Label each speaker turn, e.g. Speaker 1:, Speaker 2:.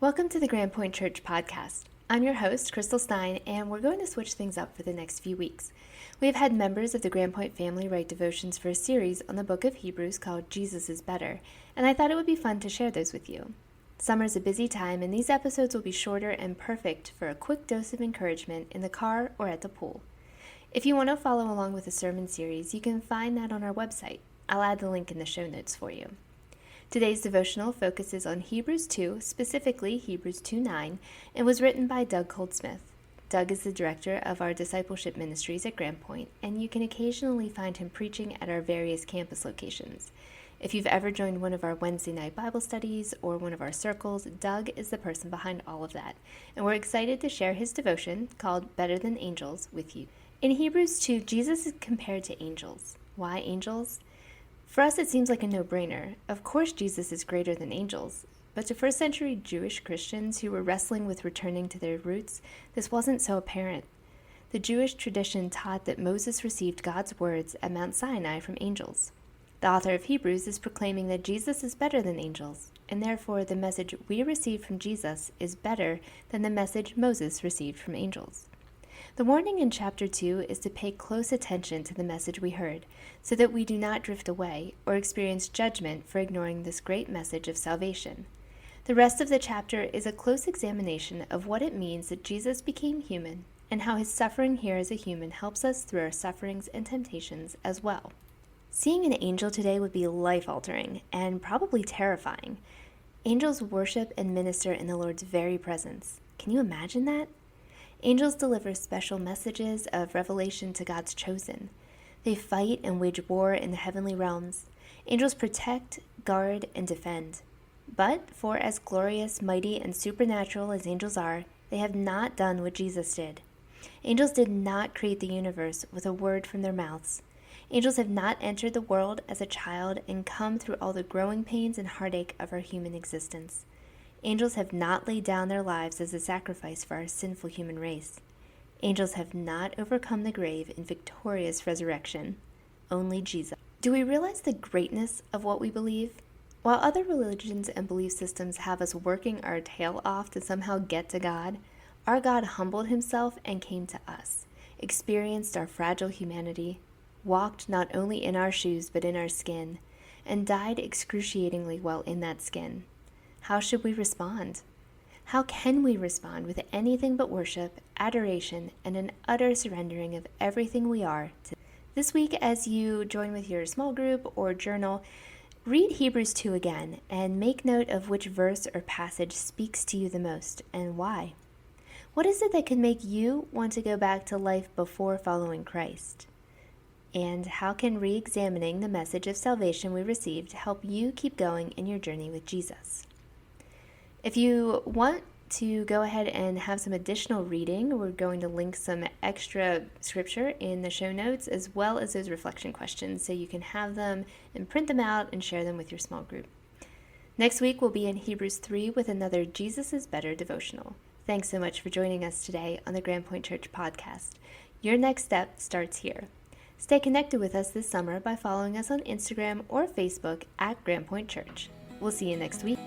Speaker 1: Welcome to the Grand Point Church podcast. I'm your host, Crystal Stein, and we're going to switch things up for the next few weeks. We have had members of the Grand Point family write devotions for a series on the book of Hebrews called Jesus is Better, and I thought it would be fun to share those with you. Summer's a busy time, and these episodes will be shorter and perfect for a quick dose of encouragement in the car or at the pool. If you want to follow along with the sermon series, you can find that on our website. I'll add the link in the show notes for you. Today's devotional focuses on Hebrews 2, specifically Hebrews 2:9, and was written by Doug Coldsmith. Doug is the director of our discipleship ministries at Grand Point, and you can occasionally find him preaching at our various campus locations. If you've ever joined one of our Wednesday night Bible studies or one of our circles, Doug is the person behind all of that, and we're excited to share his devotion called Better Than Angels with you. In Hebrews 2, Jesus is compared to angels. Why angels? For us, it seems like a no-brainer. Of course Jesus is greater than angels. But to first-century Jewish Christians who were wrestling with returning to their roots, this wasn't so apparent. The Jewish tradition taught that Moses received God's words at Mount Sinai from angels. The author of Hebrews is proclaiming that Jesus is better than angels, and therefore the message we receive from Jesus is better than the message Moses received from angels. The warning in chapter 2 is to pay close attention to the message we heard, so that we do not drift away or experience judgment for ignoring this great message of salvation. The rest of the chapter is a close examination of what it means that Jesus became human and how his suffering here as a human helps us through our sufferings and temptations as well. Seeing an angel today would be life-altering and probably terrifying. Angels worship and minister in the Lord's very presence. Can you imagine that? Angels deliver special messages of revelation to God's chosen. They fight and wage war in the heavenly realms. Angels protect, guard, and defend. But for as glorious, mighty, and supernatural as angels are, they have not done what Jesus did. Angels did not create the universe with a word from their mouths. Angels have not entered the world as a child and come through all the growing pains and heartache of our human existence. Angels have not laid down their lives as a sacrifice for our sinful human race. Angels have not overcome the grave in victorious resurrection. Only Jesus. Do we realize the greatness of what we believe? While other religions and belief systems have us working our tail off to somehow get to God, our God humbled himself and came to us, experienced our fragile humanity, walked not only in our shoes but in our skin, and died excruciatingly while in that skin. How should we respond? How can we respond with anything but worship, adoration, and an utter surrendering of everything we are to this week? As you join with your small group or journal, read Hebrews 2 again and make note of which verse or passage speaks to you the most and why. What is it that can make you want to go back to life before following Christ? And how can re-examining the message of salvation we received help you keep going in your journey with Jesus? If you want to go ahead and have some additional reading, we're going to link some extra scripture in the show notes as well as those reflection questions so you can have them and print them out and share them with your small group. Next week we'll be in Hebrews 3 with another Jesus is Better devotional. Thanks so much for joining us today on the Grand Point Church podcast. Your next step starts here. Stay connected with us this summer by following us on Instagram or Facebook at Grand Point Church. We'll see you next week.